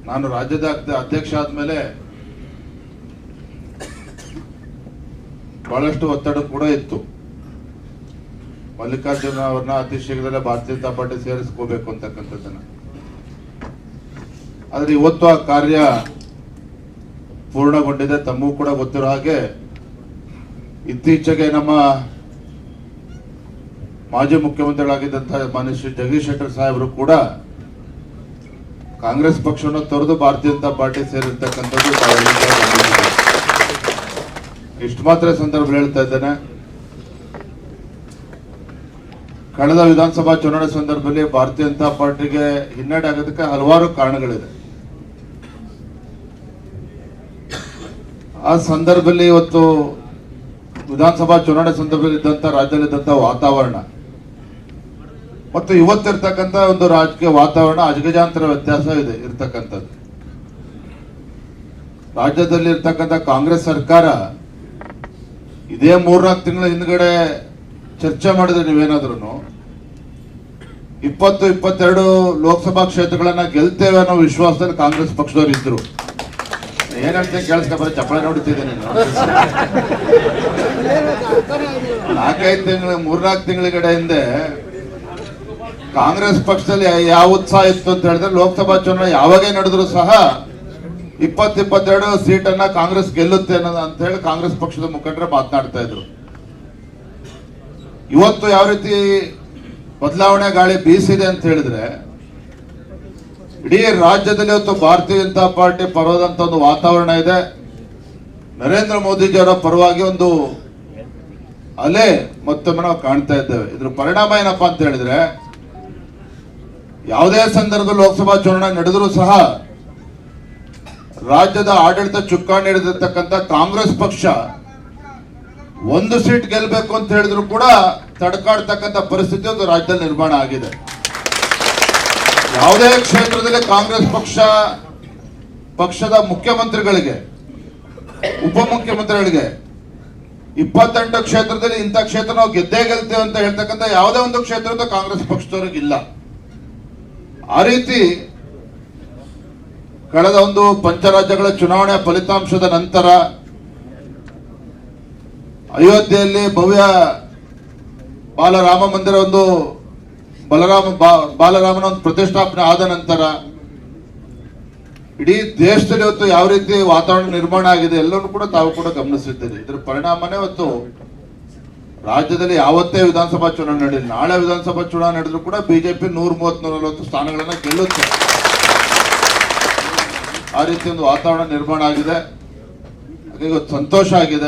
ನಾನು ರಾಜ್ಯದ ಅಧ್ಯಕ್ಷ ಆದ್ಮೇಲೆ ಬಹಳಷ್ಟು ಒತ್ತಡ ಕೂಡ ಇತ್ತು. ಮಲ್ಲಿಕಾರ್ಜುನ ಅವ್ರನ್ನ ಅತಿ ಶೀಘ್ರದಲ್ಲೇ ಭಾರತೀಯ ಜನತಾ ಪಾರ್ಟಿ ಸೇರಿಸ್ಕೋಬೇಕು ಅಂತಕ್ಕಂಥದ್ದನ್ನ. ಆದ್ರೆ ಇವತ್ತು ಆ ಕಾರ್ಯ ಪೂರ್ಣಗೊಂಡಿದೆ. ತಮಗೂ ಕೂಡ ಗೊತ್ತಿರೋ ಹಾಗೆ ಇತ್ತೀಚೆಗೆ ನಮ್ಮ ಮಾಜಿ ಮುಖ್ಯಮಂತ್ರಿಗಳಾಗಿದ್ದಂತಹ ಮಾನ್ಯ ಶ್ರೀ ಜಗದೀಶ್ ಶೆಟ್ಟರ್ ಸಾಹೇಬರು ಕೂಡ ಕಾಂಗ್ರೆಸ್ ಪಕ್ಷವನ್ನು ತೊರೆದು ಭಾರತೀಯ ಜನತಾ ಪಾರ್ಟಿ ಸೇರಿರ್ತಕ್ಕಂಥದ್ದು ಇಷ್ಟು ಮಾತ್ರ ಸಂದರ್ಭ ಹೇಳ್ತಾ ಇದ್ದೇನೆ. ಕಳೆದ ವಿಧಾನಸಭಾ ಚುನಾವಣೆ ಸಂದರ್ಭದಲ್ಲಿ ಭಾರತೀಯ ಜನತಾ ಪಾರ್ಟಿಗೆ ಹಿನ್ನಡೆ ಆಗೋದಕ್ಕೆ ಹಲವಾರು ಕಾರಣಗಳಿದೆ. ಆ ಸಂದರ್ಭದಲ್ಲಿ ಇವತ್ತು ವಿಧಾನಸಭಾ ಚುನಾವಣೆ ಸಂದರ್ಭದಲ್ಲಿ ಇದ್ದಂತ ರಾಜ್ಯದಲ್ಲಿದ್ದಂತ ವಾತಾವರಣ ಮತ್ತು ಇವತ್ತಿರ್ತಕ್ಕಂಥ ಒಂದು ರಾಜಕೀಯ ವಾತಾವರಣ ಅಜಗಜಾಂತರ ವ್ಯತ್ಯಾಸ ಇದೆ ಇರ್ತಕ್ಕಂಥದ್ದು. ರಾಜ್ಯದಲ್ಲಿ ಇರ್ತಕ್ಕಂಥ ಕಾಂಗ್ರೆಸ್ ಸರ್ಕಾರ ಇದೇ 3-4 ತಿಂಗಳ ಹಿಂದ್ಗಡೆ ಚರ್ಚೆ ಮಾಡಿದ್ರೆ ನೀವೇನಾದ್ರೂ 20-22 ಲೋಕಸಭಾ ಕ್ಷೇತ್ರಗಳನ್ನ ಗೆಲ್ತೇವೆ ಅನ್ನೋ ವಿಶ್ವಾಸದಲ್ಲಿ ಕಾಂಗ್ರೆಸ್ ಪಕ್ಷದವರು ಇದ್ರು. ಏನಂತ ಕೇಳಿಸ್ಕೊಂಡ್ರೆ ಚಪ್ಪಳೆ ನೋಡ್ತಿದ್ದೇನೆ. 4-5 ತಿಂಗಳ 3-4 ತಿಂಗಳ ಹಿಂದೆ ಕಾಂಗ್ರೆಸ್ ಪಕ್ಷದಲ್ಲಿ ಯಾವ ಉತ್ಸಾಹ ಇತ್ತು ಅಂತ ಹೇಳಿದ್ರೆ ಲೋಕಸಭಾ ಚುನಾವಣೆ ಯಾವಾಗೇ ನಡೆದ್ರು ಸಹ 20-22 ಸೀಟನ್ನ ಕಾಂಗ್ರೆಸ್ ಗೆಲ್ಲುತ್ತೆ ಅಂತ ಹೇಳಿ ಕಾಂಗ್ರೆಸ್ ಪಕ್ಷದ ಮುಖಂಡರು ಮಾತನಾಡ್ತಾ ಇದ್ರು. ಇವತ್ತು ಯಾವ ರೀತಿ ಬದಲಾವಣೆ ಗಾಳಿ ಬೀಸಿದೆ ಅಂತ ಹೇಳಿದ್ರೆ ಇಡೀ ರಾಜ್ಯದಲ್ಲಿ ಇವತ್ತು ಭಾರತೀಯ ಜನತಾ ಪಾರ್ಟಿ ಪರವಾದಂತ ಒಂದು ವಾತಾವರಣ ಇದೆ. ನರೇಂದ್ರ ಮೋದಿಜಿಯವರ ಪರವಾಗಿ ಒಂದು ಅಲೆ ಮತ್ತೊಮ್ಮೆ ನಾವು ಕಾಣ್ತಾ ಇದ್ದೇವೆ. ಇದ್ರ ಪರಿಣಾಮ ಏನಪ್ಪಾ ಅಂತ ಹೇಳಿದ್ರೆ ಯಾವುದೇ ಸಂದರ್ಭದಲ್ಲಿ ಲೋಕಸಭಾ ಚುನಾವಣೆ ನಡೆದರೂ ಸಹ ರಾಜ್ಯದ ಆಡಳಿತ ಚುಕ್ಕಾಣಿ ಹಿಡಿದಿರ್ತಕ್ಕಂಥ ಕಾಂಗ್ರೆಸ್ ಪಕ್ಷ 1 ಸೀಟ್ ಗೆಲ್ಲಬೇಕು ಅಂತ ಹೇಳಿದ್ರು ಕೂಡ ತಡ್ಕಾಡ್ತಕ್ಕಂಥ ಪರಿಸ್ಥಿತಿ ಒಂದು ರಾಜ್ಯದಲ್ಲಿ ನಿರ್ಮಾಣ ಆಗಿದೆ. ಯಾವುದೇ ಕ್ಷೇತ್ರದಲ್ಲಿ ಕಾಂಗ್ರೆಸ್ ಪಕ್ಷದ ಮುಖ್ಯಮಂತ್ರಿಗಳಿಗೆ ಉಪಮುಖ್ಯಮಂತ್ರಿಗಳಿಗೆ 28 ಕ್ಷೇತ್ರದಲ್ಲಿ ಇಂಥ ಕ್ಷೇತ್ರ ನಾವು ಗೆದ್ದೇ ಗೆಲ್ತೇವೆ ಅಂತ ಹೇಳ್ತಕ್ಕಂಥ ಯಾವುದೇ ಒಂದು ಕ್ಷೇತ್ರದ ಕಾಂಗ್ರೆಸ್ ಪಕ್ಷದವ್ರಿಗಿಲ್ಲ. ಆ ರೀತಿ ಕಳೆದ ಒಂದು ಪಂಚರಾಜ್ಯಗಳ ಚುನಾವಣೆ ಫಲಿತಾಂಶದ ನಂತರ ಅಯೋಧ್ಯೆಯಲ್ಲಿ ಭವ್ಯ ಬಾಲರಾಮ ಮಂದಿರ ಒಂದು ಬಾಲರಾಮನ ಒಂದು ಪ್ರತಿಷ್ಠಾಪನೆ ಆದ ನಂತರ ಇಡೀ ದೇಶದಲ್ಲಿ ಇವತ್ತು ಯಾವ ರೀತಿ ವಾತಾವರಣ ನಿರ್ಮಾಣ ಆಗಿದೆ ಎಲ್ಲರೂ ಕೂಡ ತಾವು ಕೂಡ ಗಮನಿಸಿದ್ದೀರಿ. ಇದರ ಪರಿಣಾಮನೇ ಇವತ್ತು ರಾಜ್ಯದಲ್ಲಿ ಯಾವತ್ತೇ ವಿಧಾನಸಭಾ ಚುನಾವಣೆ ನಡೆಯಲಿ, ನಾಳೆ ವಿಧಾನಸಭಾ ಚುನಾವಣೆ ನಡೆದ್ರು ಕೂಡ ಬಿಜೆಪಿ 130-140 ಸ್ಥಾನಗಳನ್ನ ಗೆಲ್ಲುತ್ತೆ. ಆ ರೀತಿ ಒಂದು ವಾತಾವರಣ ನಿರ್ಮಾಣ ಆಗಿದೆ. ಹಾಗೆ ಇವತ್ತು ಸಂತೋಷ ಆಗಿದೆ.